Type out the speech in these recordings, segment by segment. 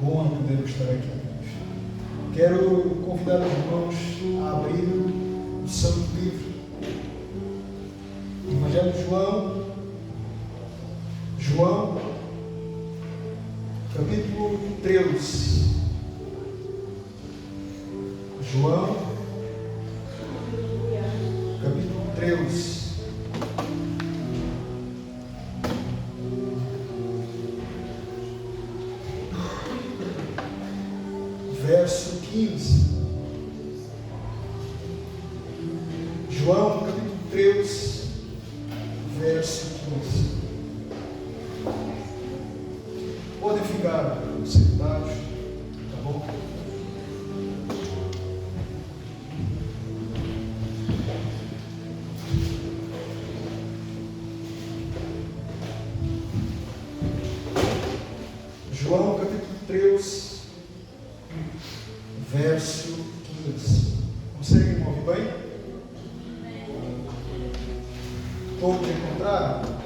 bom é podermos estar aqui. Quero convidar os irmãos a abrir o Santo Livro. Evangelho de João, capítulo 13. João, capítulo 13. Verso 15. João, capítulo 13, verso 15. Podem ficar sentados, tá bom? João, capítulo 13, verso 15. Conseguem me ouvir bem? Todos encontraram?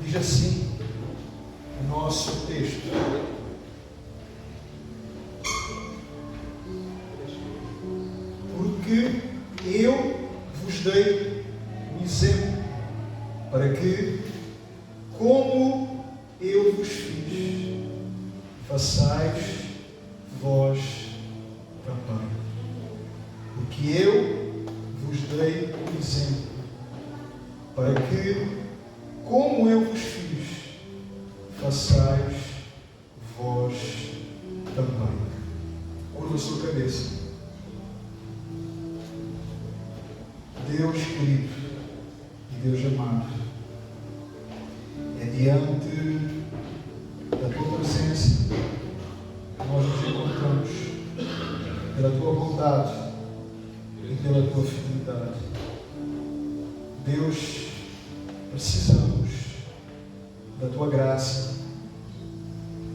Diz assim o nosso texto: porque eu vos dei um exemplo, para que, como eu vos fiz, façais vós também. Porque eu vos dei um exemplo, para que, como eu vos fiz, façais vós também. Curva a sua cabeça. Deus querido e Deus amado, é diante da tua presença que nós nos encontramos, pela tua bondade e pela tua fidelidade. Deus, precisamos da tua graça,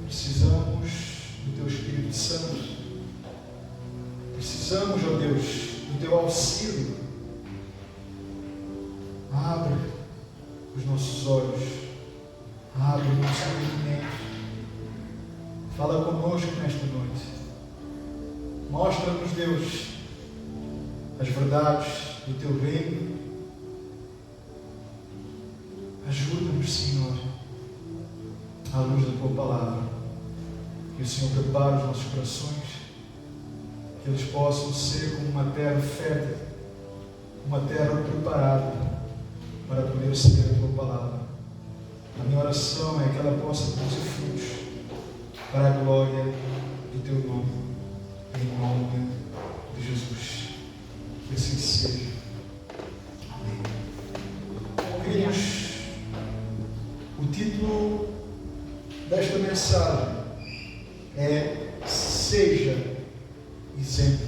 precisamos do teu Espírito Santo, precisamos, ó Deus, do teu auxílio. Abre os nossos olhos, abre o nosso entendimento, fala conosco nesta noite, mostra-nos, Deus, as verdades do teu reino, ajuda-nos, Senhor, à luz da tua palavra, que o Senhor prepare os nossos corações, que eles possam ser como uma terra fértil, uma terra preparada para poder receber a tua palavra. A minha oração é que ela possa produzir frutos para a glória do teu nome, em nome de Jesus. Que assim seja. Amém. Queridos, o título desta mensagem é Seja Exemplo.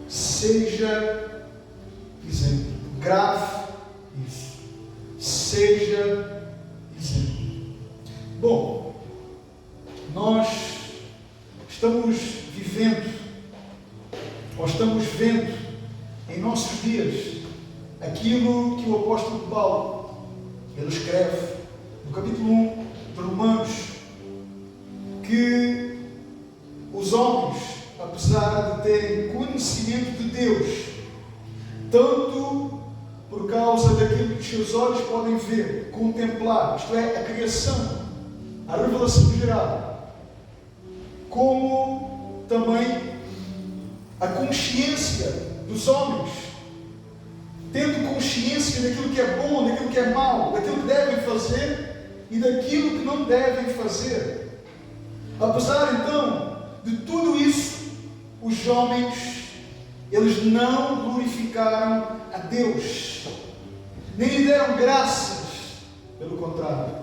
Seja exemplo. Grave isso. Seja exemplo. Bom, nós estamos vivendo, ou estamos vendo em nossos dias, aquilo que o apóstolo Paulo, ele escreve no capítulo 1 de Romanos, que os homens, apesar de terem conhecimento de Deus, tanto por causa daquilo que os seus olhos podem ver, contemplar, isto é, a criação, a revelação geral, como também a consciência dos homens, tendo consciência daquilo que é bom, daquilo que é mau, daquilo que devem fazer e daquilo que não devem fazer. Apesar então de tudo isso, os homens, eles não glorificaram a Deus, nem lhe deram graças, pelo contrário.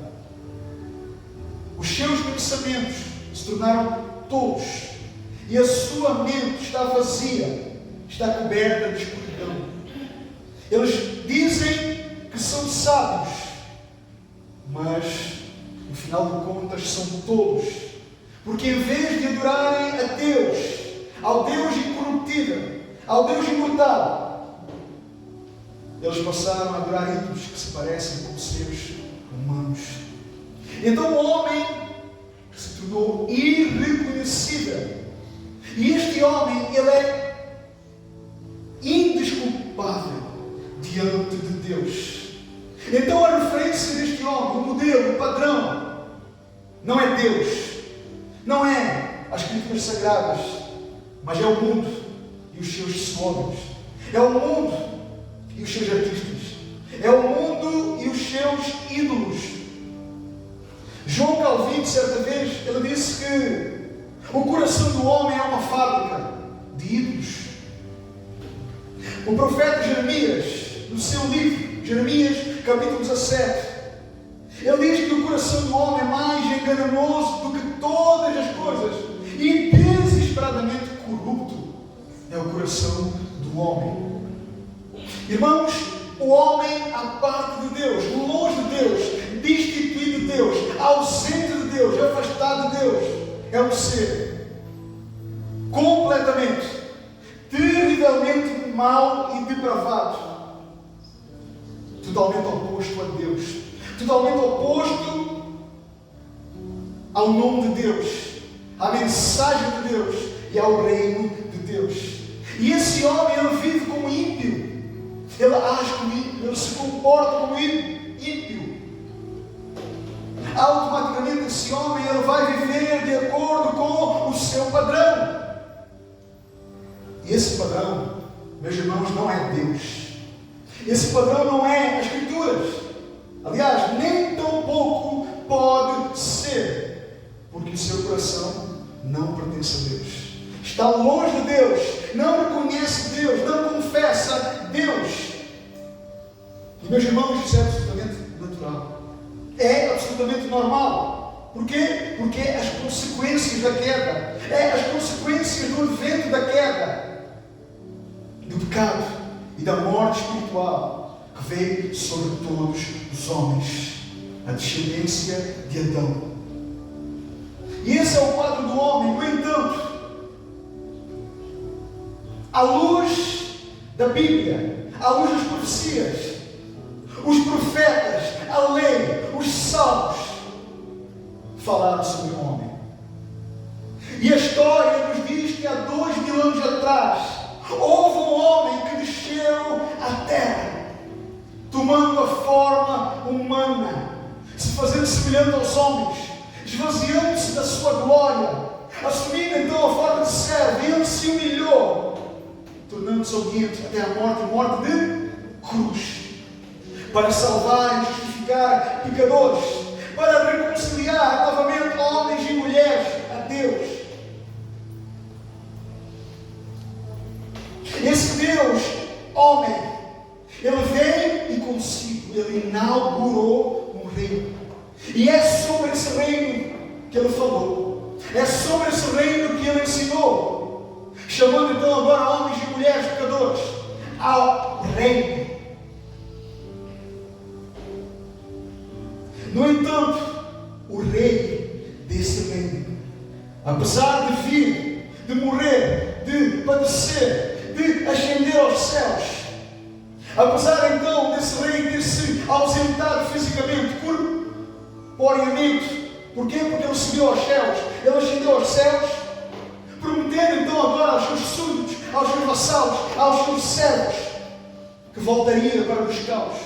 Os seus pensamentos se tornaram tolos e a sua mente está vazia, está coberta de escuridão. Eles dizem que são sábios, mas no final de contas são tolos, porque em vez de adorarem a Deus, ao Deus incorruptível, ao Deus imortal, eles passaram a adorar ídolos que se parecem com seres humanos. Então o homem se tornou irreconhecível. E este homem, ele é indesculpável diante de Deus. Então a referência deste homem, o modelo, o padrão, não é Deus, não é as Escrituras Sagradas, mas é o mundo e os seus slogans, é o mundo e os seus artistas, é o mundo e os seus ídolos. João Calvino, certa vez, ele disse que o coração do homem é uma fábrica de ídolos. O profeta Jeremias, no seu livro, Jeremias, capítulo 17, ele diz que o coração do homem é mais enganoso do que todas as coisas e desesperadamente corrupto é o coração do homem. Irmãos, o homem à parte de Deus, longe de Deus, destituído de Deus, ausente de Deus, afastado de Deus, é um ser completamente, terrivelmente mau e depravado, totalmente oposto a Deus, totalmente oposto ao nome de Deus, à mensagem de Deus e ao reino de Deus. E esse homem, ele vive como ímpio, ele age como ímpio, ele se comporta como ímpio. Automaticamente esse homem, ele vai viver de acordo com o seu padrão. E esse padrão, meus irmãos, não é Deus. Esse padrão não é as Escrituras. Aliás, nem tão pouco pode ser, porque o seu coração não pertence a Deus. Está longe de Deus, não reconhece Deus, não confessa Deus. E meus irmãos, isso é absolutamente natural. É absolutamente normal. Por quê? Porque é as consequências da queda, é as consequências do evento da queda, do pecado e da morte espiritual que veio sobre todos os homens, a descendência de Adão. E esse é o quadro do homem. No entanto, à luz da Bíblia, à luz das profecias, os profetas, a lei, os salmos falaram sobre o homem. E a história nos diz que há 2000 anos atrás houve um homem que desceu à terra, tomando a forma humana, se fazendo semelhante aos homens, esvaziando-se da sua glória, assumindo então a forma de servo, e ele se humilhou, tornando-se obediente até a morte de cruz, para salvar e justificar pecadores, para reconciliar novamente homens e mulheres a Deus. Esse Deus, homem, ele veio e consigo, ele inaugurou um reino. E é sobre esse reino que ele falou. É sobre esse reino que ele ensinou. Chamando então agora homens e mulheres pecadores ao reino. No entanto, o rei desse reino, apesar de vir, de morrer, de padecer, de ascender aos céus, apesar então desse rei ter se ausentado fisicamente, corporeamente, porquê? Porque ele subiu aos céus, ele ascendeu aos céus, prometendo então agora aos seus súditos, aos seus vassalos, aos seus servos, que voltaria para buscá-los,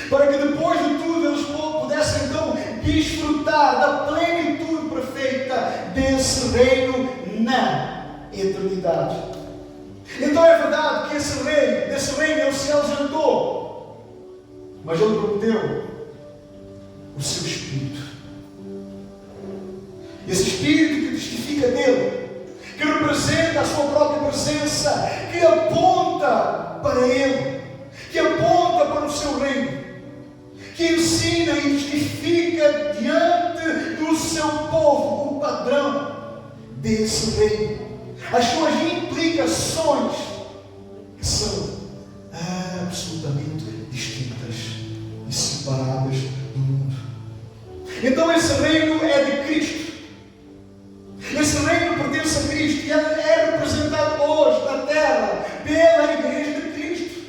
para que depois de tudo eles pudessem então desfrutar da plenitude perfeita desse reino na eternidade. Então é verdade que desse reino ele se ausentou, mas ele prometeu o seu Espírito. Esse Espírito que testifica dele, que representa a sua própria presença, que aponta para ele, que aponta para o seu reino, que ensina e testifica diante do seu povo o padrão desse reino, as suas implicações, que são absolutamente distintas e separadas do mundo. Então esse reino é de Cristo. Esse reino pertence a Cristo e é representado hoje na terra pela Igreja de Cristo.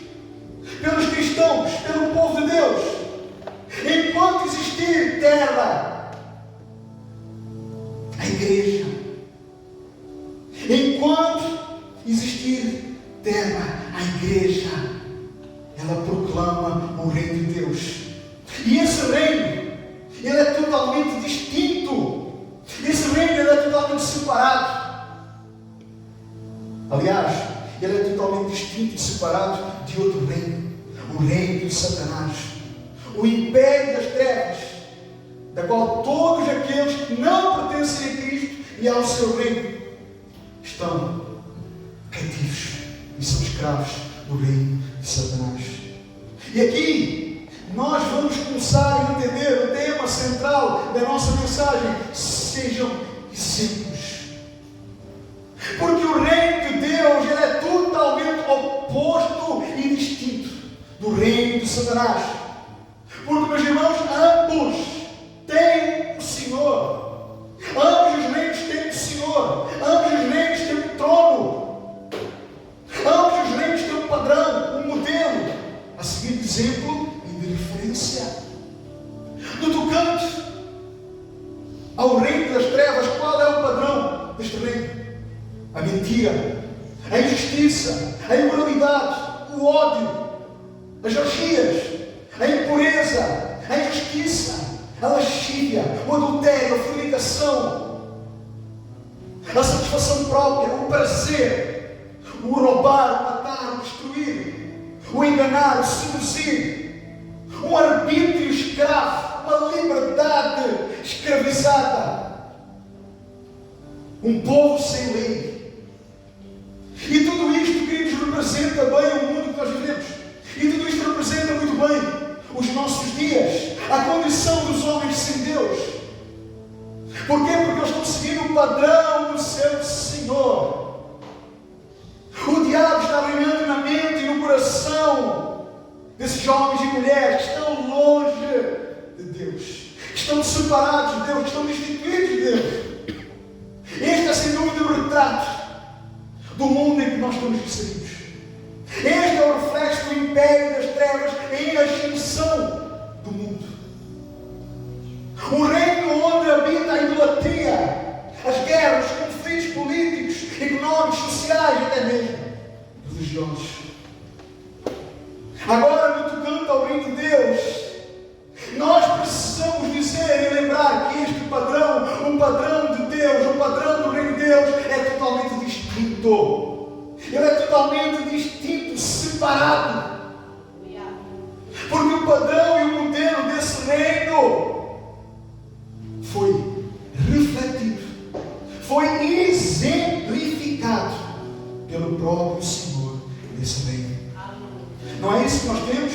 igreja, ela proclama o reino de Deus. E esse reino, ele é totalmente distinto. Esse reino, ele é totalmente separado. Aliás, ele é totalmente distinto e separado de outro reino. O reino de Satanás. O império das trevas, da qual todos aqueles que não pertencem a Cristo e ao seu reino estão cativos e são escravos do reino de Satanás. E aqui nós vamos começar a entender o tema central da nossa mensagem: sejam exemplos. Porque o reino de Deus, ele é totalmente oposto e distinto do reino de Satanás. Porque, meus irmãos, ambos têm o Senhor. Ambos os reinos têm o Senhor. Ambos os reinos têm um trono. Ambos os reinos têm um padrão, um modelo a seguir de exemplo e de referência. No tocante ao reino das trevas, qual é o padrão deste reino? A mentira, a injustiça, a imoralidade, o ódio, as orgias, a impureza, a injustiça, a lascívia, o adultério, a fornicação, a satisfação própria, o prazer, o roubar, o matar, o destruir, o enganar, o seduzir, um arbítrio escravo, uma liberdade escravizada, um povo sem lei. E tudo isto, queridos, representa bem o mundo que nós vivemos. E tudo isto representa muito bem os nossos dias, a condição dos homens sem Deus. Porquê? Porque eles estão seguindo o padrão do seu Senhor. O diabo está reinando na mente e no coração desses homens e mulheres que estão longe de Deus, que estão separados de Deus, que estão destituídos de Deus. Este é sem dúvida o retrato do mundo em que nós estamos inseridos. Este é o reflexo do império das trevas em ascensão do mundo. Um reino onde habita a idolatria, as guerras, os conflitos políticos, económicos, sociais, até mesmo religiosos. Agora, no tocante ao reino de Deus, nós precisamos dizer e lembrar que este padrão, o padrão de Deus, o padrão do reino de Deus, é totalmente distinto. Ele é totalmente distinto, separado. Porque o padrão e o modelo desse reino foi refletido, foi exemplificado pelo próprio Senhor desse reino. Não é isso que nós temos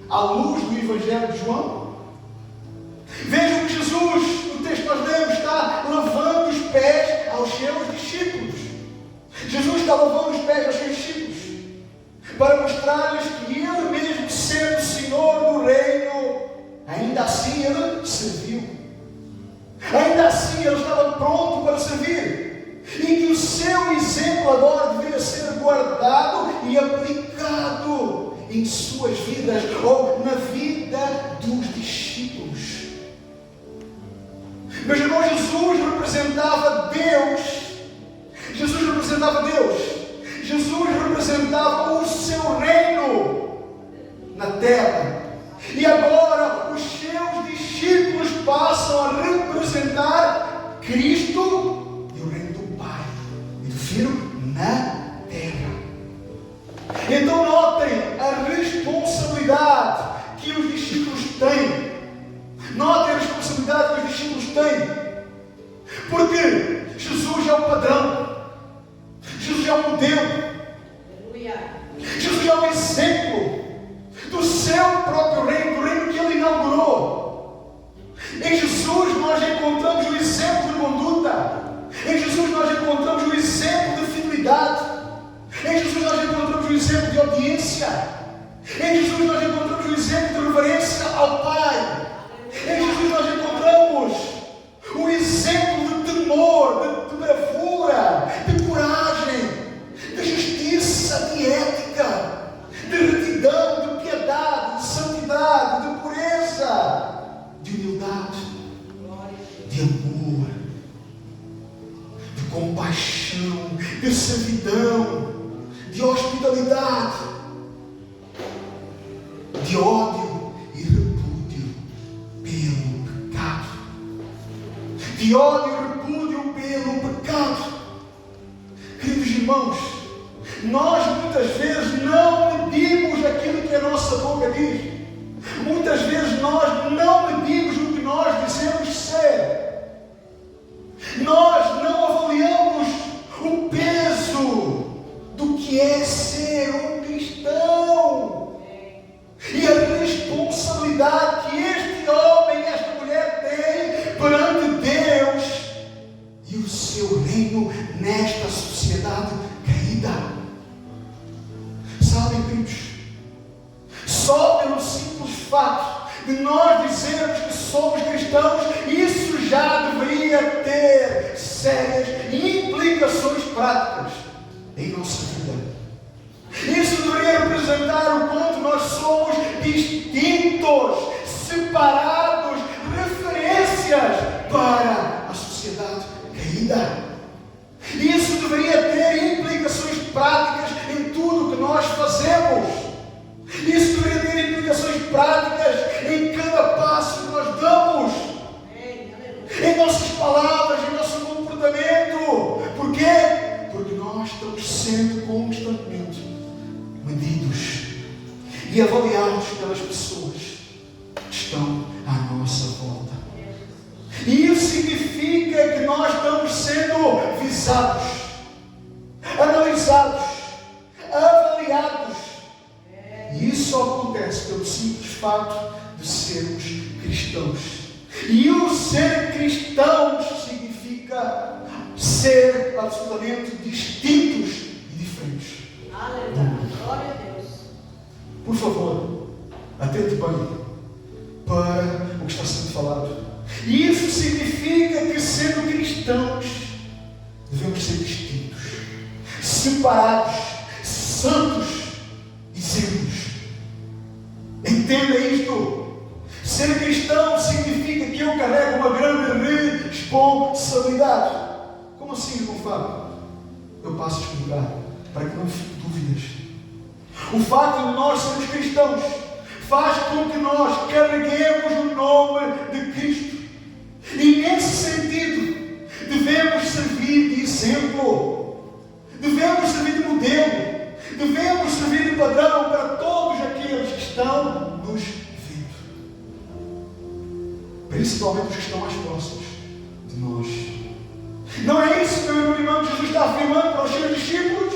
à luz do Evangelho de João? Vejam que Jesus, no texto que nós lemos, está lavando os pés aos seus discípulos. Jesus está lavando os pés aos seus discípulos para mostrar-lhes que Ele mesmo, sendo o Senhor do reino, ainda assim Ele serviu. Ainda assim Ele estava pronto para servir. E que o seu exemplo agora devia ser guardado e aplicado em suas vidas, ou na vida dos discípulos. Meus irmãos, Jesus representava Deus. Jesus representava Deus. Jesus representava o seu reino na terra. E agora os seus discípulos passam a representar Cristo e o reino do Pai e do Filho na terra. Então notem a responsabilidade que os discípulos têm. Notem a responsabilidade que os discípulos têm. Porque Jesus é o padrão. Jesus é o modelo. Jesus é o exemplo do seu próprio reino, do reino que Ele inaugurou. Em Jesus nós encontramos o exemplo de conduta. Em Jesus nós encontramos o exemplo de fidelidade. Em Jesus nós encontramos o exemplo de obediência. Em Jesus nós encontramos o exemplo de reverência ao Pai. Em Jesus nós encontramos o exemplo de temor, de bravura, de coragem, de justiça, de ética, de retidão, de piedade, de santidade, de pureza, de humildade, de amor, de compaixão, de servidão, de hospitalidade, de ódio e repúdio pelo pecado. De ódio e repúdio pelo pecado. Queridos irmãos, nós muitas vezes não medimos aquilo que a nossa boca diz. Muitas vezes nós não medimos o que nós dizemos ser. Nós não avaliamos o peso do que é ser um cristão. E a responsabilidade que este homem e esta mulher têm perante Deus e o seu reino nesta sociedade caída. Sabem, queridos, só pelo simples fato de nós dizermos que somos cristãos, isso já deveria ter sérias implicações práticas em nossa vida. Isso deveria representar o quanto nós somos distintos, separados, referências para a sociedade caída. Isso deveria ter implicações práticas em tudo o que nós fazemos. Isso deveria ter implicações práticas em cada passo que nós damos, em nossas palavras, em nosso comportamento. Por quê? Porque nós estamos sendo constantemente medidos e avaliados pelas pessoas que estão à nossa volta. E isso significa que nós estamos sendo visados, analisados, avaliados. E isso só acontece pelo simples fato de sermos cristãos. E o ser cristãos significa ser absolutamente distintos e diferentes. Aleluia, glória a Deus. Por favor, atente bem para o que está sendo falado. E isso significa que, sendo cristãos, devemos ser distintos, separados, santos e zelos. Entenda isto. Ser cristão significa que eu carrego uma grande responsabilidade. Como assim, irmão Fábio? Eu passo a explicar, para que não fique dúvidas. O facto de nós sermos cristãos faz com que nós carreguemos o nome de Cristo. E nesse sentido, devemos servir de exemplo. Devemos servir de modelo. Devemos servir de padrão para todos aqueles que estão nos vendo. Principalmente os que estão mais próximos de nós. Não é isso, meu irmão, que Jesus está afirmando para os seus discípulos?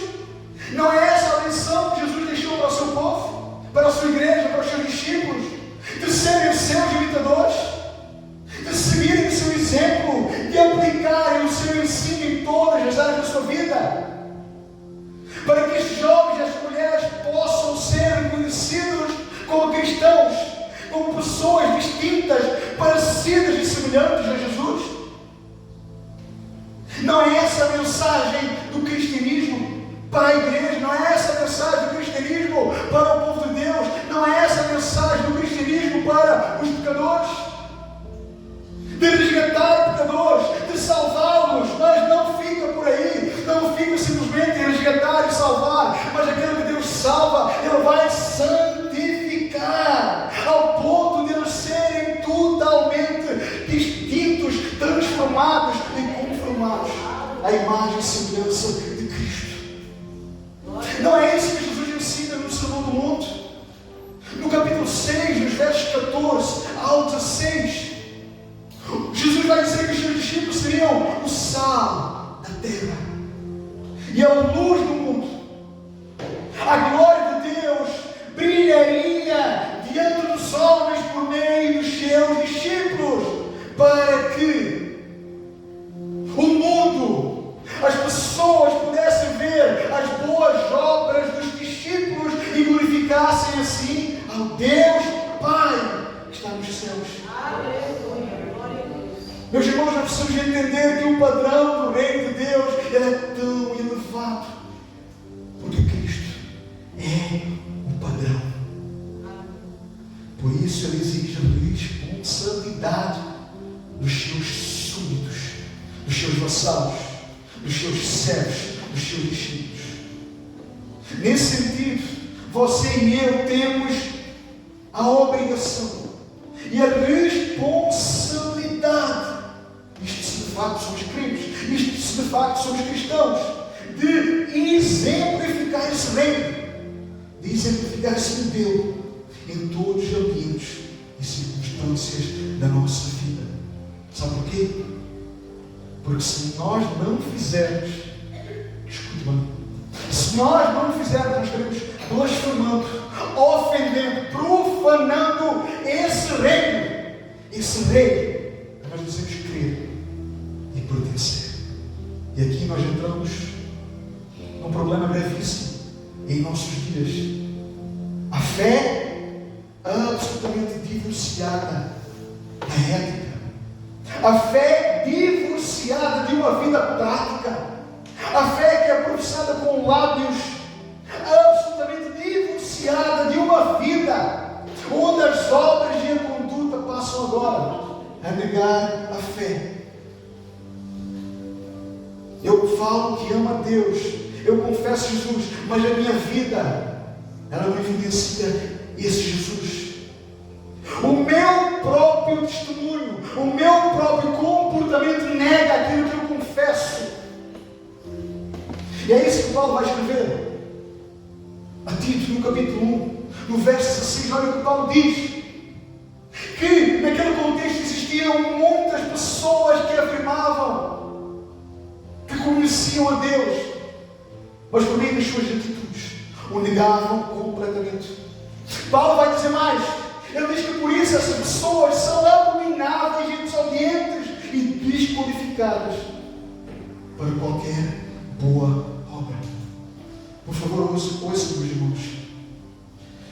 Não é essa a lição que Jesus deixou para o seu povo? Para a sua igreja, para os seus discípulos? De serem seus imitadores? De seguirem o seu exemplo? De aplicarem o seu ensino em todas as áreas da sua vida? Para que estes jovens e estas mulheres possam ser reconhecidos como cristãos, como pessoas distintas, parecidas e semelhantes a Jesus. Não é essa a mensagem do cristianismo para a igreja, não é essa a mensagem do cristianismo para o povo de Deus, não é essa a mensagem do cristianismo para os pecadores, de resgatar pecadores, de salvá-los. Mas não fica por aí, não fica simplesmente em resgatar e salvar, mas aquele que Deus salva, Ele vai santificar ao ponto de eles serem totalmente distintos, transformados e conformados à imagem e semelhança de Cristo. Não é isso que Jesus ensina no Sermão do Monte? No capítulo 6, nos versos 14 ao 16, Jesus vai dizer que os seus discípulos seriam o sal da terra e a luz do mundo. A glória de Deus brilharia diante dos homens por meio dos seus discípulos, para que o mundo, as pessoas pudessem ver as boas obras dos discípulos e glorificassem assim ao Deus Pai que está nos céus. Aleluia, glória a Deus. Meus irmãos, nós precisamos entender que o padrão do reino de Deus ele é tão elevado, porque Cristo é o padrão. Por isso ele exige a responsabilidade dos seus súditos, dos seus vassalos, dos seus servos, dos seus discípulos. Nesse sentido, você e eu temos a obrigação e a responsabilidade, isto se de facto somos crentes, isto se de facto somos cristãos, de exemplificar esse reino, de exemplificar esse modelo em todos os ambientes e circunstâncias da nossa vida. Sabe porquê? Porque se nós não fizermos, escute bem, se nós não fizermos, nós estaremos blasfemando, ofendendo, profanando esse reino que nós dizemos crer e pertencer. E aqui nós entramos num problema gravíssimo em nossos dias. A fé absolutamente divorciada da ética. A fé divorciada de uma vida prática. A fé que é professada com lábios, absolutamente divorciada de uma vida onde as obras e a conduta passam agora a negar a fé. Eu falo que amo a Deus, eu confesso Jesus, mas a minha vida, ela não evidencia esse Jesus. O meu próprio testemunho, o meu próprio comportamento nega aquilo que eu confesso. E é isso que Paulo vai escrever a Tito, no capítulo 1, no verso 16. Olha o que Paulo diz: que naquele contexto existiam muitas pessoas que afirmavam que conheciam a Deus, mas por meio das suas atitudes o negavam completamente. Paulo vai dizer mais. Ele diz que por isso essas pessoas são abomináveis e desobedientes e desqualificadas para qualquer boa obra. Por favor, ouça, meus irmãos.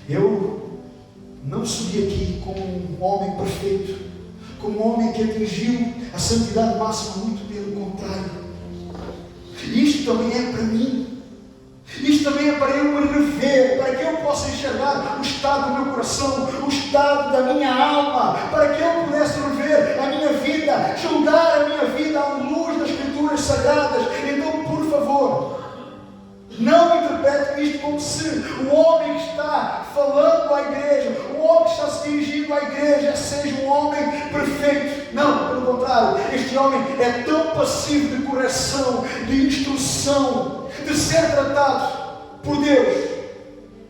Eu não subi aqui como um homem perfeito, como um homem que atingiu a santidade máxima, muito pelo contrário. Isto também é para mim. Isto também é para eu me rever, para que eu possa enxergar o estado do meu coração, o estado da minha alma, para que eu pudesse rever a minha vida, julgar a minha vida à luz das Escrituras Sagradas. Então, por favor, não interpretem isto como se o homem que está falando à igreja, o homem que está se dirigindo à igreja, seja um homem perfeito. Não, pelo contrário, este homem é tão passivo de correção, de instrução, de ser tratado por Deus,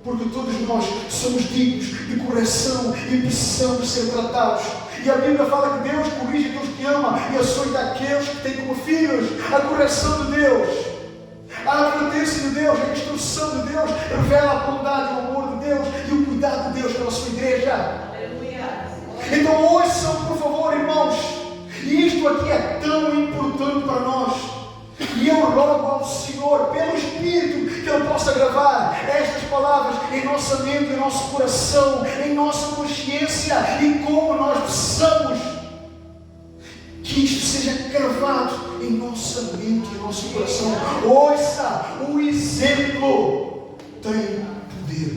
porque todos nós somos dignos de correção e precisamos ser tratados. E a Bíblia fala que Deus corrige aqueles que ama e açoita aqueles que têm como filhos. A correção de Deus, a advertência de Deus, a instrução de Deus revela a bondade e o amor de Deus e o cuidado de Deus pela sua igreja. Aleluia. Então ouçam, por favor, irmãos, e isto aqui é tão importante para nós. E eu rogo ao Senhor, pelo Espírito, que Ele possa gravar estas palavras em nossa mente, em nosso coração, em nossa consciência, e como nós precisamos que isto seja gravado em nossa mente, em nosso coração. Ouça, o exemplo tem poder.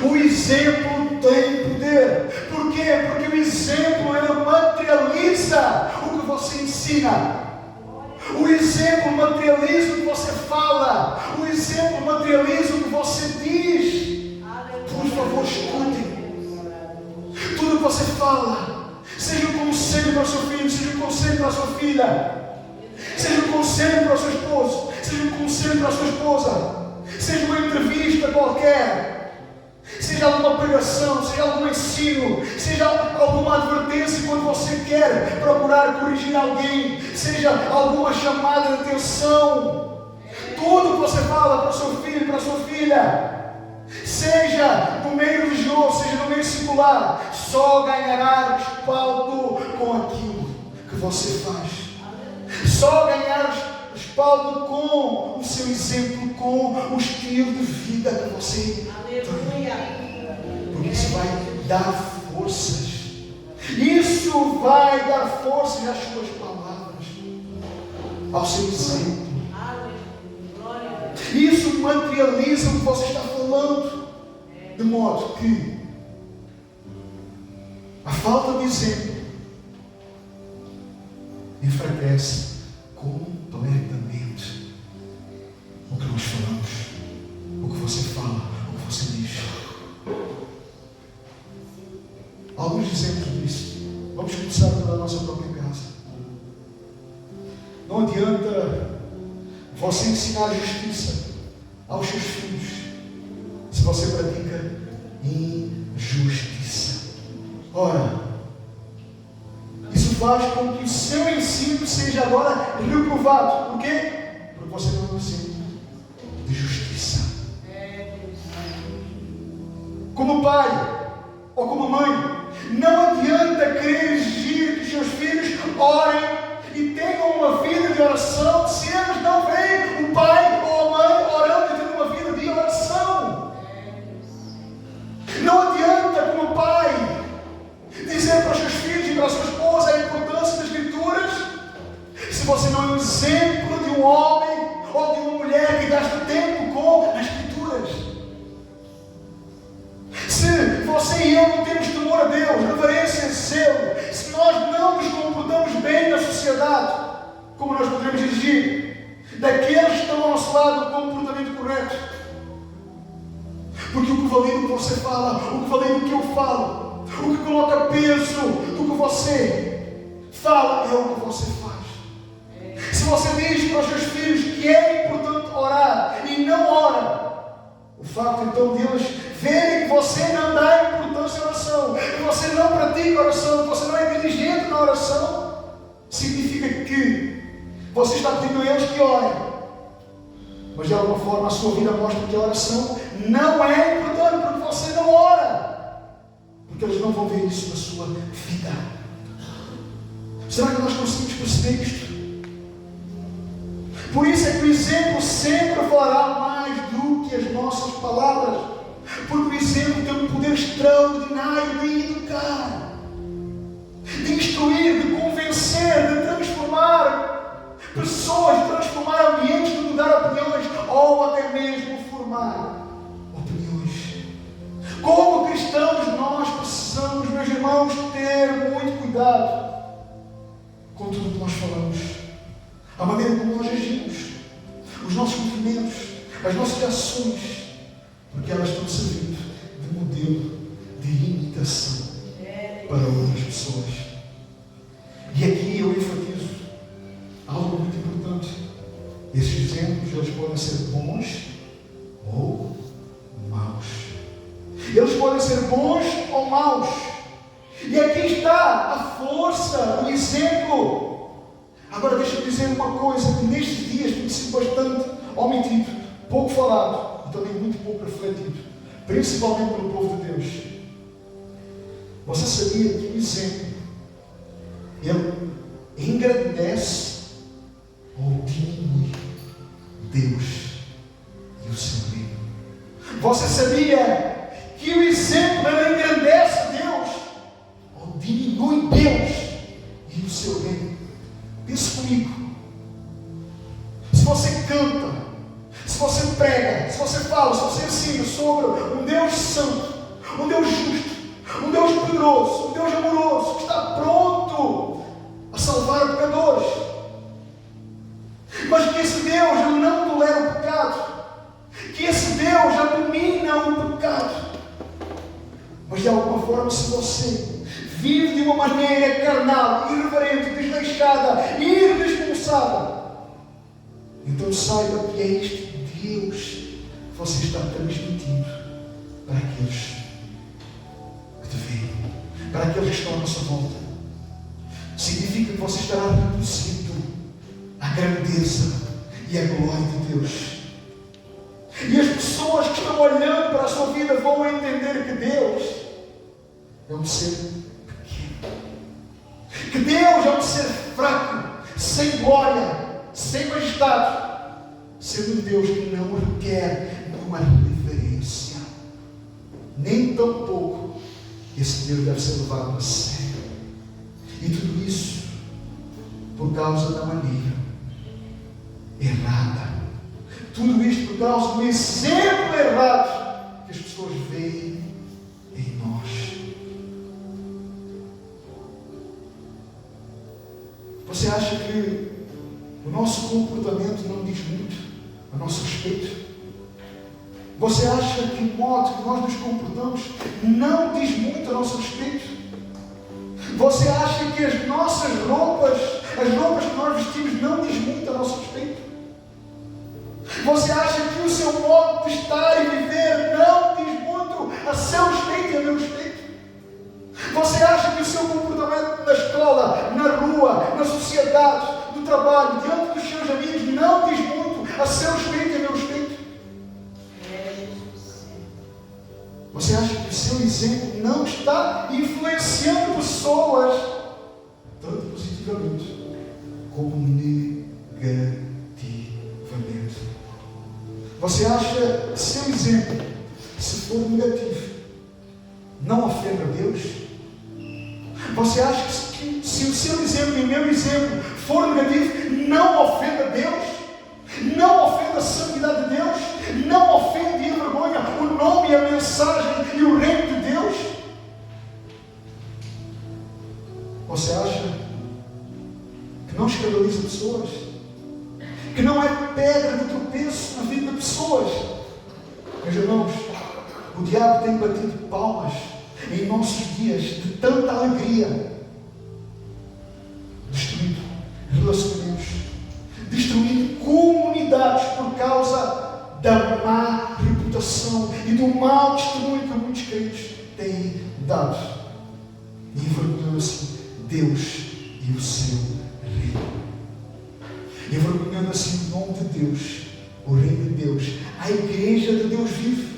O exemplo tem poder. Por quê? Porque o exemplo, ele materializa o que você ensina. O exemplo materializa o que você fala. O exemplo materializa o que você diz. Por favor, escutem. Tudo que você fala, seja um conselho para o seu filho, seja um conselho para a sua filha, seja um conselho para o seu esposo, seja um conselho para a sua esposa, seja uma entrevista qualquer, seja alguma pregação, seja algum ensino, seja alguma advertência quando você quer procurar corrigir alguém, seja alguma chamada de atenção, tudo que você fala para o seu filho, para a sua filha, seja no meio religioso, seja no meio secular, só ganhará respaldo com aquilo que você faz. Só ganhará respaldo com o seu exemplo, com o estilo de vida que você tem. Porque isso vai dar forças. Isso vai dar forças às suas palavras, ao seu exemplo. Isso materializa o que você está falando, de modo que a falta de exemplo enfraquece completamente o que nós falamos, o que você você ensinar justiça aos seus filhos se você pratica injustiça? Ora, isso faz com que o seu ensino seja agora reprovado. Por quê? Porque você não é um ensino de justiça. Como pai ou como mãe, não adianta querer exigir que os seus filhos orem e tenham uma vida de oração se eles não veem o pai ou a mãe orando e tendo uma vida de oração. Não adianta, como pai, dizer para os seus filhos e para a sua esposa a importância das Escrituras se você não é um exemplo de um homem ou de uma mulher que gasta tempo com as Escrituras. Se você e eu não temos temor a Deus, reverência e zelo, se nós não nos comportamos bem na sociedade, como nós podemos exigir daqueles que estão ao nosso lado o comportamento correto? Porque o que valida o que você fala, o que valida o que eu falo, o que coloca peso do que você fala é o que você faz. Se você diz para os seus filhos que é importante orar e não ora, o facto então deles verem que você não dá importância à oração, que você não pratica a oração, que você não é diligente na oração, significa que você está pedindo a eles que orem, mas de alguma forma a sua vida mostra que a oração não é importante, porque você não ora, porque eles não vão ver isso na sua vida. Será que nós conseguimos perceber isto? Por isso é que o exemplo sempre falará mais do que as nossas palavras, porque o exemplo tem um poder extraordinário de educar, de instruir, de convencer, de transformar pessoas, de transformar ambientes, de mudar opiniões, ou até mesmo formar opiniões. Como cristãos, nós precisamos, meus irmãos, ter muito cuidado com tudo o que nós falamos, a maneira como nós agimos, os nossos movimentos, as nossas ações, porque elas estão servindo de modelo de imitação para outras pessoas. E aqui eu enfatizo algo muito importante. Esses exemplos, eles podem ser bons ou maus. Eles podem ser bons ou maus. E aqui está a força, o exemplo. Agora deixa-me dizer uma coisa que nestes dias tem sido bastante omitido, pouco falado e também muito pouco refletido, principalmente pelo povo de Deus. Você sabia que o exemplo, ele engrandece ou diminui Deus e o seu reino? Você sabia que o exemplo, ele engrandece Deus ou diminui Deus e o seu reino? Pense comigo. Se você canta, se você prega, se você fala, se você ensina sobre um Deus santo, um Deus justo, um Deus poderoso, um Deus amoroso, que está pronto a salvar pecadores, mas que esse Deus ele não tolera o pecado, que esse Deus abomina o pecado, mas de alguma forma, se você vive de uma maneira carnal, irreverente, desleixada, irresponsável, então saiba que é este Deus que você está transmitindo para aqueles que te veem, para aqueles que estão à nossa volta. Significa que você estará reduzindo a grandeza e a glória de Deus. E as pessoas que estão olhando para a sua vida vão entender que Deus é um ser que Deus é um ser fraco, sem glória, sem majestade, sendo um Deus que não requer nenhuma reverência, nem tampouco esse Deus deve ser levado a sério. E tudo isso por causa da maneira errada, tudo isto por causa do exemplo errado que as pessoas veem em nós. Você acha que o nosso comportamento não diz muito a nosso respeito? Você acha que o modo que nós nos comportamos não diz muito a nosso respeito? Você acha que as nossas roupas, as roupas que nós vestimos não diz muito a nosso respeito? Você acha que o seu modo de estar e viver não diz muito a seu respeito e a meu respeito? Você acha que o seu comportamento na escola, na rua, na sociedade, no trabalho, diante dos seus amigos, não diz muito a seu respeito e a meu respeito? Você acha que o seu exemplo não está influenciando pessoas, tanto positivamente como negativamente? Você acha que seu exemplo, se for negativo, não ofende a Deus? Você acha que se o seu exemplo e o meu exemplo for negativo, não ofende a Deus? Não ofende a santidade de Deus? Não ofende e envergonha o nome e a mensagem e o reino de Deus? Você acha que não escandaliza pessoas? Que não é pedra de tropeço na vida de pessoas? Meus irmãos, o diabo tem batido palmas em nossos dias de tanta alegria, destruindo relacionamentos, destruindo comunidades por causa da má reputação e do mau testemunho que muitos crentes têm dado, e envergonhando assim Deus e o seu reino, envergonhando assim o nome de Deus, o reino de Deus, a igreja de Deus vivo.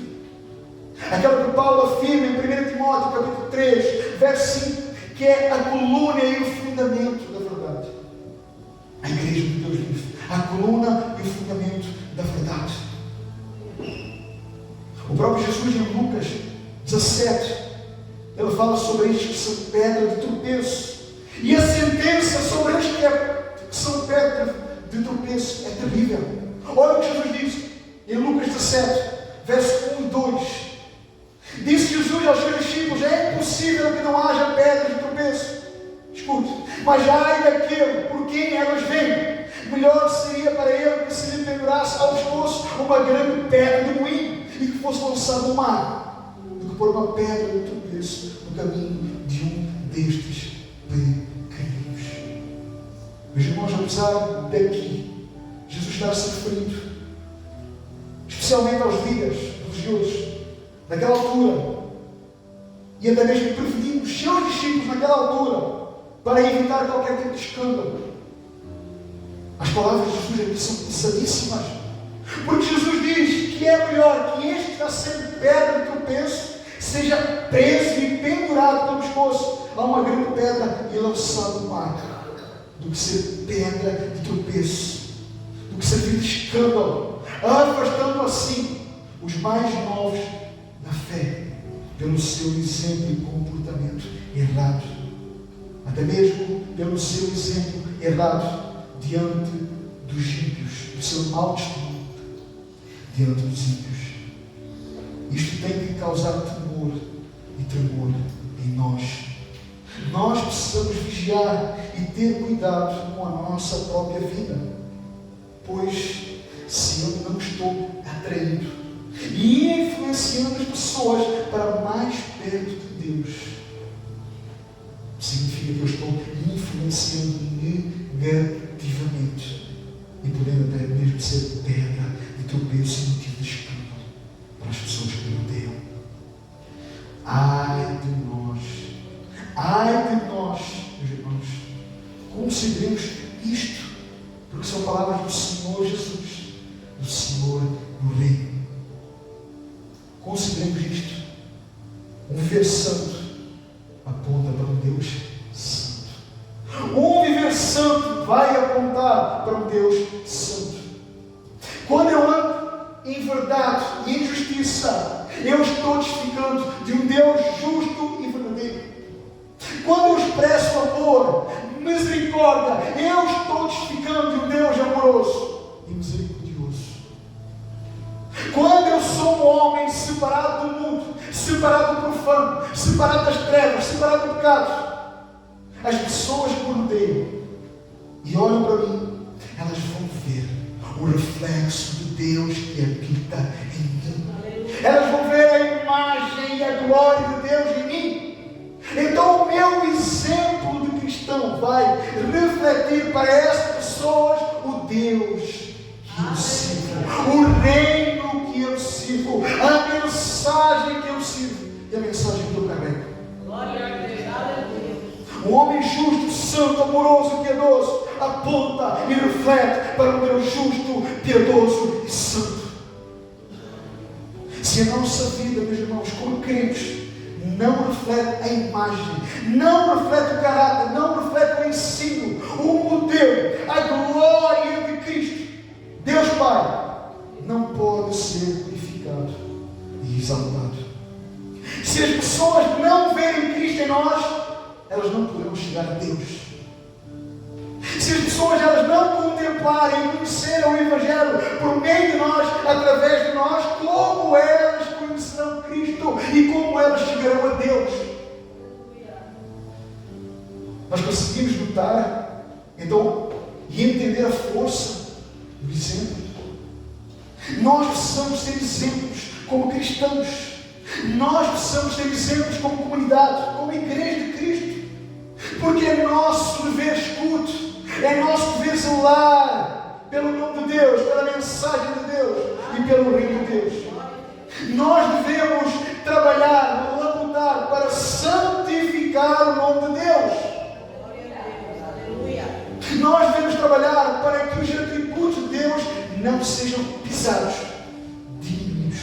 Aquela que Paulo afirma em 1 Timóteo capítulo 3, verso 5, que é a coluna e o fundamento da verdade. A igreja de Deus vive, a coluna e o fundamento da verdade. O próprio Jesus em Lucas 17, ele fala sobre estes que são pedra de tropeço. E a sentença sobre estes que são pedra de tropeço é terrível. Olha o que Jesus diz em Lucas 17, verso 1 e 2. Disse Jesus aos seus discípulos: é impossível que não haja pedras de tropeço. Escute, mas ai daquele por quem elas vêm. Melhor seria para ele que se lhe pendurasse ao pescoço uma grande pedra de moinho e que fosse lançado no mar, do que pôr uma pedra de tropeço no caminho de um destes pequeninos. Meus irmãos, apesar daqui Jesus estar a se referindo especialmente aos líderes religiosos naquela altura, e até mesmo prevenindo os seus discípulos naquela altura para evitar qualquer tipo de escândalo, as palavras de Jesus aqui são pesadíssimas, porque Jesus diz que é melhor que este que está sendo pedra de tropeço seja preso e pendurado pelo pescoço a uma grande pedra e lançado no mar, do que ser pedra de tropeço, do que servir de escândalo, afastando assim os mais novos da fé pelo seu exemplo e comportamento errado, até mesmo pelo seu exemplo errado diante dos ímpios, do seu mau testemunho diante dos ímpios. Isto tem que causar temor e tremor em nós. Nós precisamos vigiar e ter cuidado com a nossa própria vida, pois se eu não estou atraindo e influenciando as pessoas para mais perto de Deus, significa que eu estou influenciando negativamente e podendo até mesmo ser pedra de tropeço e motivo de escândalo para as pessoas que me odeiam. Ai de nós, meus irmãos, consideremos isto, porque são palavras do Senhor Jesus, do Senhor no reino. Consideremos isto. Um viver santo aponta para um Deus santo. Um viver santo vai apontar para um Deus santo. Quando eu ando em verdade e em justiça, eu estou testificando de um Deus justo e verdadeiro. Quando eu expresso amor, misericórdia, eu estou testificando de um Deus amoroso e misericordioso. Quando eu sou um homem separado do mundo, separado do profano, separado das trevas, separado do pecado, as pessoas que me odeiam e olham para mim, elas vão ver o reflexo de Deus que habita em mim. Elas vão ver a imagem e a glória de Deus em mim. Então o meu exemplo de cristão vai refletir para essas pessoas o Deus que eu sirvo. o reino que eu sirvo, a mensagem que eu sirvo e a mensagem que eu carrego. Glória a Deus. Aleluia. Um homem justo, santo, amoroso e piedoso aponta e reflete para um Deus justo, piedoso e santo. Se a nossa vida, meus irmãos, como crentes, não reflete a imagem, não reflete o caráter, não reflete o ensino, o modelo, a glória de Cristo, Deus Pai, não pode ser glorificado e exaltado. Se as pessoas não verem Cristo em nós, elas não poderão chegar a Deus. Se as pessoas elas não contemplarem e conhecerem o Evangelho por meio de nós, através de nós, como elas conhecerão Cristo e como elas chegarão a Deus? Nós conseguimos notar, então, e entender a força do exemplo. Nós precisamos ter exemplos como cristãos. Nós precisamos ter exemplos como comunidade, como igreja de Cristo. Porque é nosso dever escuto, é nosso dever zelar pelo nome de Deus, pela mensagem de Deus e pelo reino de Deus. Nós devemos trabalhar, labutar para santificar o nome de Deus. Glória a Deus. Aleluia. Nós devemos trabalhar para que os atributos de Deus não sejam pisados, diminuídos,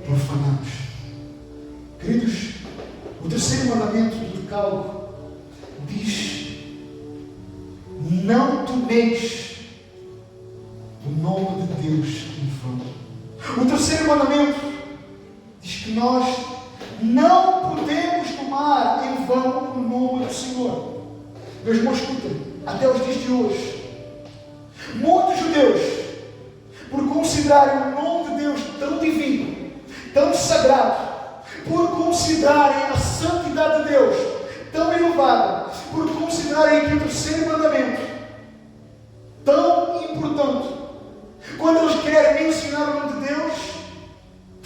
profanados. Queridos, o terceiro mandamento do Decálogo diz: não tomeis o nome de Deus em vão. O terceiro mandamento diz que nós não podemos tomar em vão o nome do Senhor. Meus irmãos, escutem, até os dias de hoje, muitos judeus, por considerarem o nome de Deus tão divino, tão sagrado, por considerarem a santidade de Deus tão elevada, por considerarem que o terceiro mandamento tão importante, quando eles querem mencionar o nome de Deus,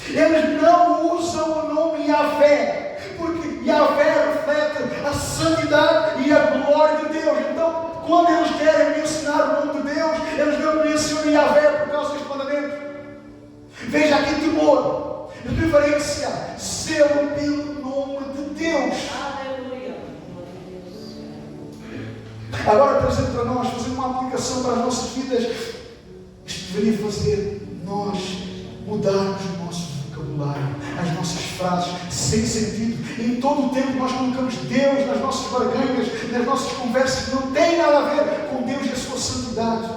eles não usam o nome Yahvé, porque Yahvé reflete a santidade e a glória de Deus. Então, quando eles querem mencionar o nome de Deus, eles não mencionam Yahvé por causa deste mandamento. Veja aqui temor, reverência, zelo pelo nome de Deus. Aleluia. Agora, trazendo para nós, fazendo uma aplicação para as nossas vidas, isto deveria fazer nós mudarmos o nosso vocabulário, as nossas frases, sem sentido. Em todo o tempo nós colocamos Deus nas nossas barganhas, nas nossas conversas, que não tem nada a ver com Deus e a sua santidade.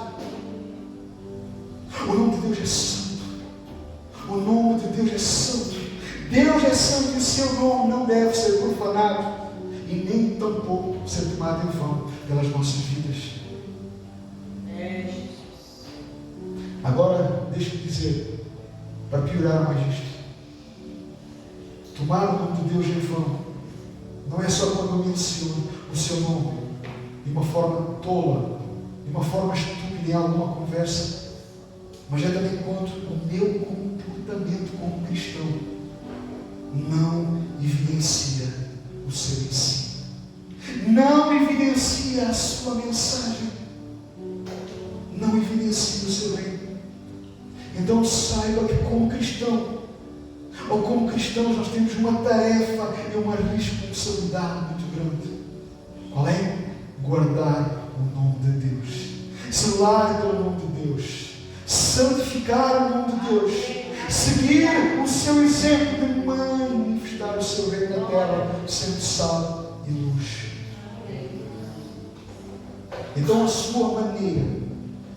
O nome de Deus é santo. O nome de Deus é santo. Deus é santo e o seu nome não deve ser profanado e nem tampouco ser tomado em vão pelas nossas vidas. Agora, deixe-me dizer, para piorar mais isto, tomar o nome de Deus em vão não é só quando eu menciono o seu nome de uma forma tola, de uma forma estúpida em alguma conversa, mas é também quando o meu comportamento como cristão não evidencia o seu ensino, não evidencia a sua mensagem, não evidencia o seu reino. Então saiba que como cristão, ou como cristãos, nós temos uma tarefa e uma responsabilidade muito grande. Qual é? Guardar o nome de Deus, zelar pelo nome de Deus, santificar o nome de Deus, seguir o seu exemplo de manifestar o seu reino na terra, sendo sal e luz. Então a sua maneira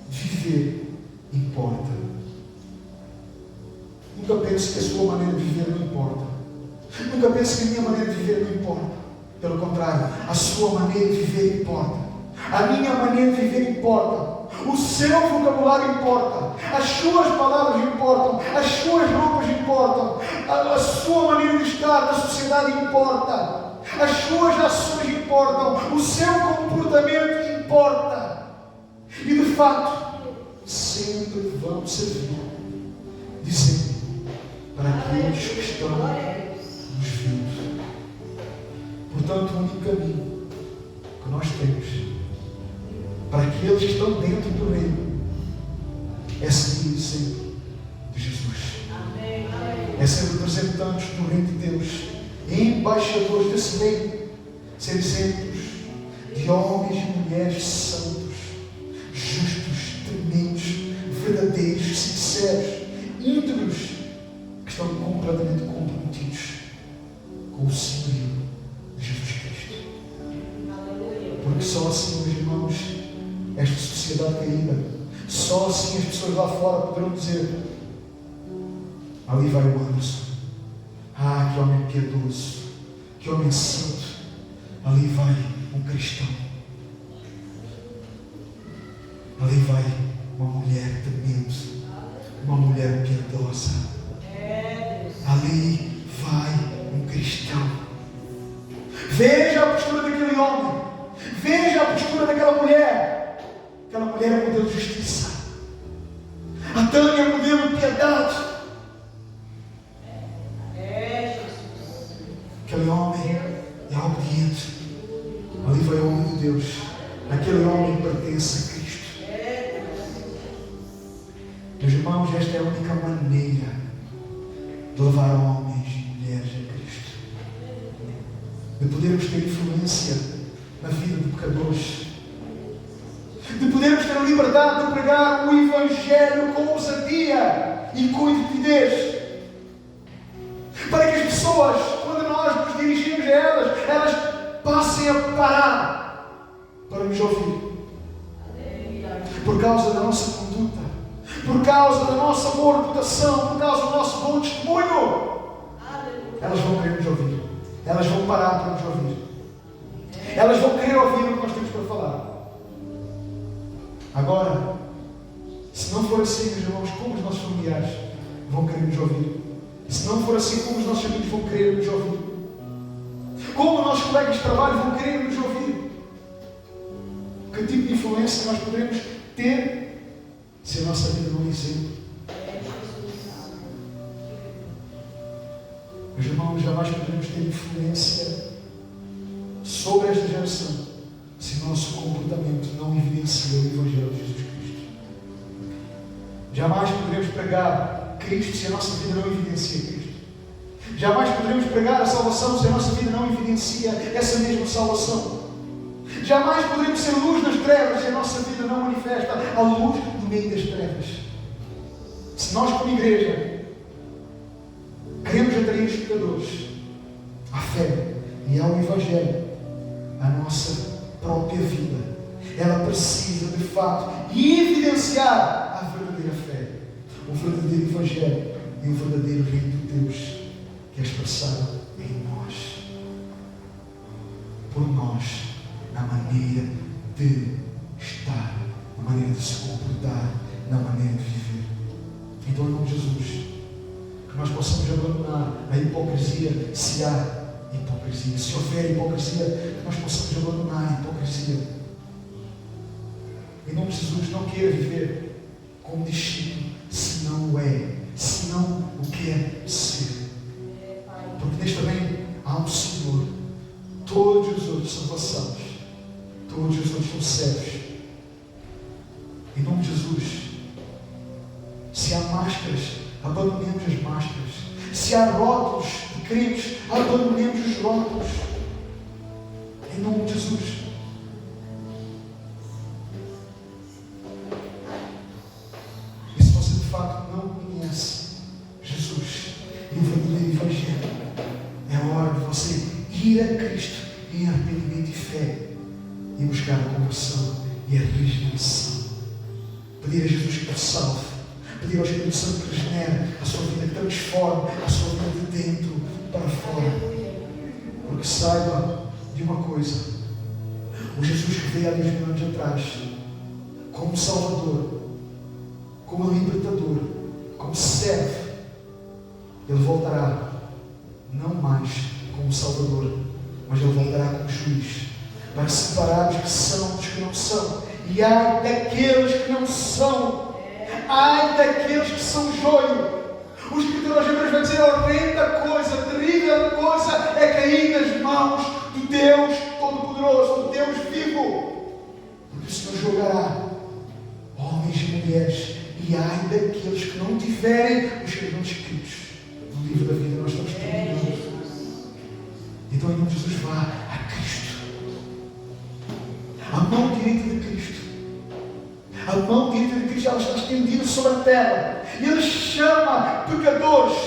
de viver importa. Nunca pense que a sua maneira de viver não importa. Nunca pense que a minha maneira de viver não importa. Pelo contrário, a sua maneira de viver importa. A minha maneira de viver importa. O seu vocabulário importa. As suas palavras importam. As suas roupas importam. A sua maneira de estar na sociedade importa. As suas ações importam. O seu comportamento importa. E de fato, sempre vamos servir, dizendo para aqueles que estão nos vendo. Portanto, o único caminho que nós temos para aqueles que estão dentro do reino é seguir é ser representantes do reino de Deus, embaixadores desse reino, ser exemplos de homens e mulheres santos, justos, tementes, verdadeiros, sinceros, íntegros, que estão completamente comprometidos com o senhorio de Jesus Cristo. Porque só assim, meus irmãos, esta sociedade caída, só assim as pessoas lá fora poderão dizer: ali vai o Anderson, que homem piedoso, que homem santo, ali vai um cristão, ali vai uma mulher temente, uma mulher piedosa, ali vai um cristão. Veja a postura daquele homem, veja a postura daquela mulher. Aquela mulher é modelo de justiça, a Tânia é modelo de piedade, aquele homem é obediente, ali vai o homem de Deus, aquele homem pertence a Cristo. Meus irmãos, esta é a única maneira de levar homens e mulheres a Cristo, de podermos ter influência na vida de pecadores, de podermos ter a liberdade de pregar o Evangelho com ousadia e com intrepidez, para que as pessoas, quando nós nos dirigimos a elas passem a parar para nos ouvir, por causa da nossa conduta, por causa da nossa boa reputação, por causa do nosso bom testemunho. Elas vão querer nos ouvir, elas vão parar para nos ouvir, elas vão querer ouvir o que nós temos para falar. Agora, se não for assim, meus irmãos, como os nossos familiares vão querer nos ouvir? Se não for assim, como os nossos amigos vão querer nos ouvir? Como os nossos colegas de trabalho vão querer nos ouvir? Que tipo de influência nós poderemos ter se a nossa vida não é exemplo? Meus irmãos, jamais poderemos ter influência sobre esta geração se o nosso comportamento não evidencia o Evangelho de Jesus Cristo. Jamais poderemos pregar Cristo se a nossa vida não evidencia Cristo. Jamais poderemos pregar a salvação se a nossa vida não evidencia essa mesma salvação. Jamais poderemos ser luz nas trevas se a nossa vida não manifesta a luz no meio das trevas. Se nós, como igreja, queremos atrair os pecadores à fé e ao Evangelho, a nossa própria vida, ela precisa de fato evidenciar a verdadeira fé, o verdadeiro Evangelho e o verdadeiro reino de Deus que é expressado em nós, por nós, na maneira de estar, na maneira de se comportar, na maneira de viver. Então, em nome de Jesus, que nós possamos abandonar a hipocrisia, se há hipocrisia, se houver hipocrisia, que nós possamos abandonar a hipocrisia. Em nome de Jesus, não queira viver como discípulo, se não o é, se não o quer ser. Porque neste reino há um Senhor, todos os outros são vassalos, todos os outros são servos. Em nome de Jesus, se há máscaras, abandonemos as máscaras. Se há rótulos de crentes, abandonemos os rótulos. Em nome de Jesus. E se você de fato não conhece Jesus e o verdadeiro Evangelho, é hora de você ir a Cristo em arrependimento e fé e buscar a conversão e a regeneração. Pedir a Jesus que te salve, pedir ao Espírito Santo que regenere a sua vida, que transforme a sua vida de dentro para fora. Porque saiba de uma coisa: o Jesus que veio há 2000 anos atrás, como Salvador, como libertador, como servo, Ele voltará não mais como Salvador, mas Ele voltará como juiz, para separar os que são dos que não são. E ai daqueles que não são, ai daqueles que são joio. O Escritor aos Hebreus vai dizer: horrenda coisa, terrível coisa é cair nas mãos do Deus Todo-Poderoso, do Deus vivo. Porque o Senhor julgará homens e mulheres, e ai daqueles que não tiverem os seus nomes escritos no livro levar a Cristo. A mão direita de Cristo. A mão direita de Cristo, ela está estendida sobre a terra. E Ele chama pecadores.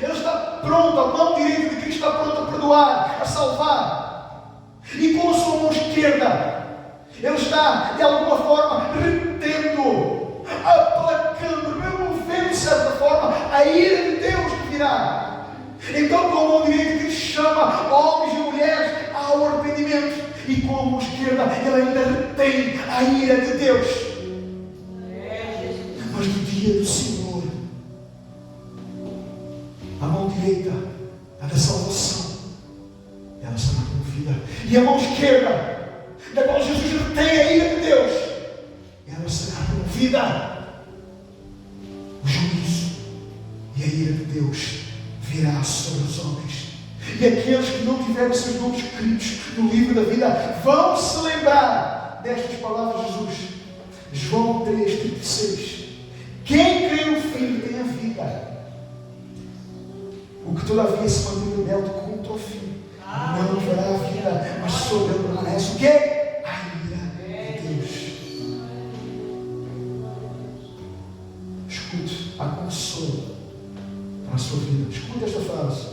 Ele está pronto, a mão direita de Cristo está pronta a perdoar, a salvar. E com a sua mão esquerda, Ele está, de alguma forma, retendo, aplacando, removendo, de certa forma, a ira de Deus que virá. Então, com a mão direita, Cristo chama homens e mulheres ao arrependimento. E com a mão esquerda, Ele ainda retém a ira de Deus. Mas no dia do Senhor, a mão direita, a da salvação, ela será removida. E a mão esquerda, da qual Jesus retém a ira de Deus, ela será removida. O juízo e a ira de Deus virá sobre os homens. E aqueles que não tiverem seus nomes escritos no livro da vida vão se lembrar destas palavras de Jesus. João 3,36. Quem crê no Filho tem a vida. O que todavia se mantém rebelde contra o Filho não verá a vida, mas sobre ele permanece o quê? A ira de Deus. Escute, há consolo para a sua vida. Escute esta frase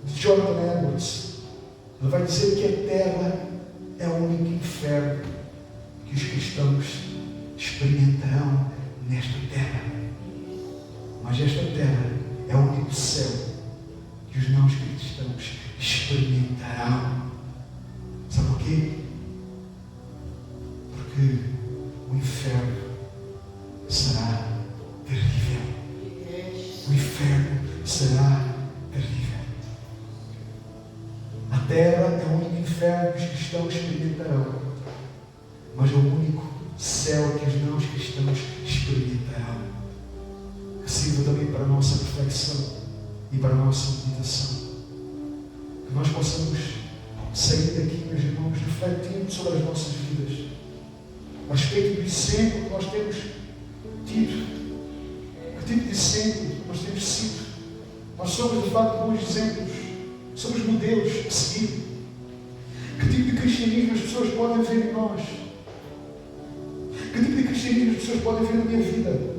de Jonathan Edwards. Ele vai dizer que a terra é o único inferno que os cristãos experimentarão nesta terra. Mas esta terra é o único céu que os não cristãos experimentarão. Sabe porquê? Porque o inferno será terrível. O inferno será terrível. A terra é o único inferno que os cristãos experimentarão, mas é o único céu que os não cristãos experimentarão. Que sirva também para a nossa reflexão e para a nossa meditação. Que nós possamos sair daqui, meus irmãos, refletindo sobre as nossas vidas, a respeito do exemplo que nós temos tido. Que tipo de exemplo nós temos sido? Nós somos de facto bons exemplos, somos modelos a seguir. Que tipo de cristianismo as pessoas podem ver em nós? Que tipo de cristianismo as pessoas podem ver na minha vida?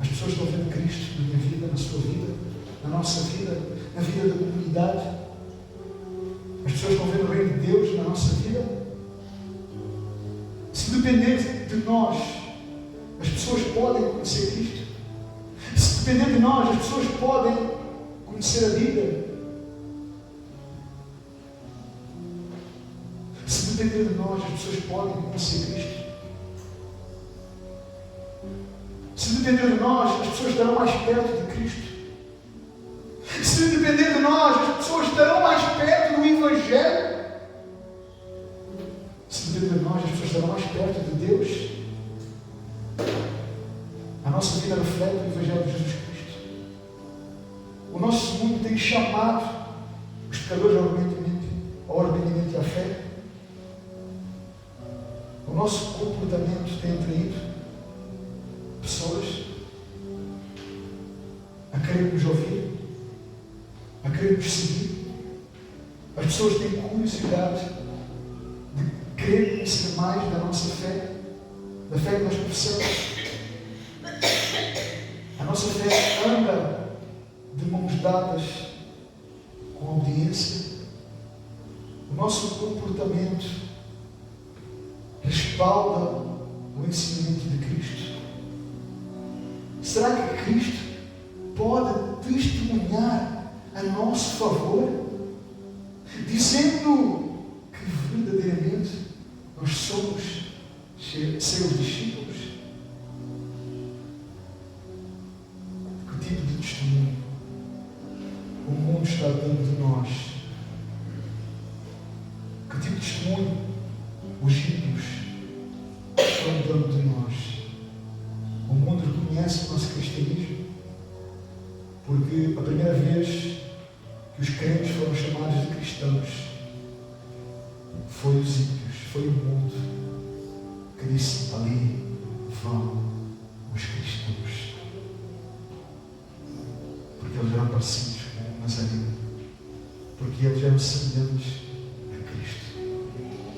As pessoas estão vendo Cristo na minha vida, na sua vida, na nossa vida, na vida da comunidade. As pessoas estão vendo o reino de Deus na nossa vida. Se depender de nós, as pessoas podem conhecer Cristo. Se depender de nós, as pessoas podem conhecer a Bíblia. Se depender de nós, as pessoas podem conhecer Cristo. Se depender de nós, as pessoas estarão mais perto de Cristo. Se depender de nós, as pessoas estarão mais perto do Evangelho. Se depender de nós, as pessoas estarão mais perto de Deus. A nossa vida reflete o Evangelho de Jesus Cristo. O nosso mundo tem chamado os pecadores ao arrependimento e à fé. O nosso comportamento tem atraído pessoas a querer nos ouvir, a querer nos seguir. As pessoas têm curiosidade de querer conhecer mais da nossa fé, da fé que nós professamos. A nossa fé anda de mãos dadas com a obediência. O nosso comportamento respalda o ensinamento de Cristo. Será que Cristo pode testemunhar a nosso favor, dizendo que verdadeiramente nós somos seus discípulos? Que tipo de testemunho o mundo está dando de nós? Que tipo de testemunho os ímpios estão dando de nós? O mundo reconhece o nosso cristianismo porque a primeira vez que os crentes foram chamados de cristãos foi os ímpios, foi o mundo que disse: ali vão os cristãos, porque eles eram parecidos com o Nazareno. porque eles eram semelhantes a Cristo.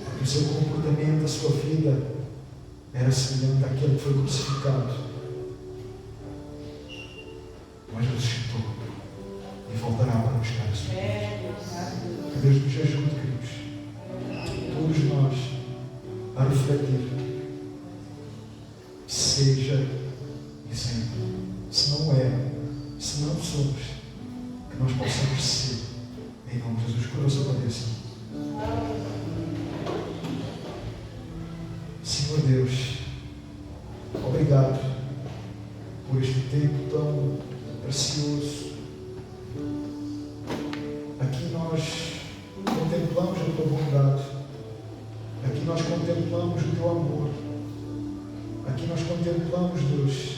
Porque o seu comportamento, a sua vida era semelhante àquele que foi crucificado, mas ressuscitou e voltará para buscar a sua vida. Que Deus nos ajude, queridos, todos nós, a refletir. Seja exemplo. Se não é, se não somos, que nós possamos ser. Em nome de Jesus, curva a sua cabeça. Senhor Deus, obrigado por este tempo tão precioso. Aqui nós contemplamos a tua bondade. Aqui nós contemplamos o teu amor. Aqui nós contemplamos, Deus,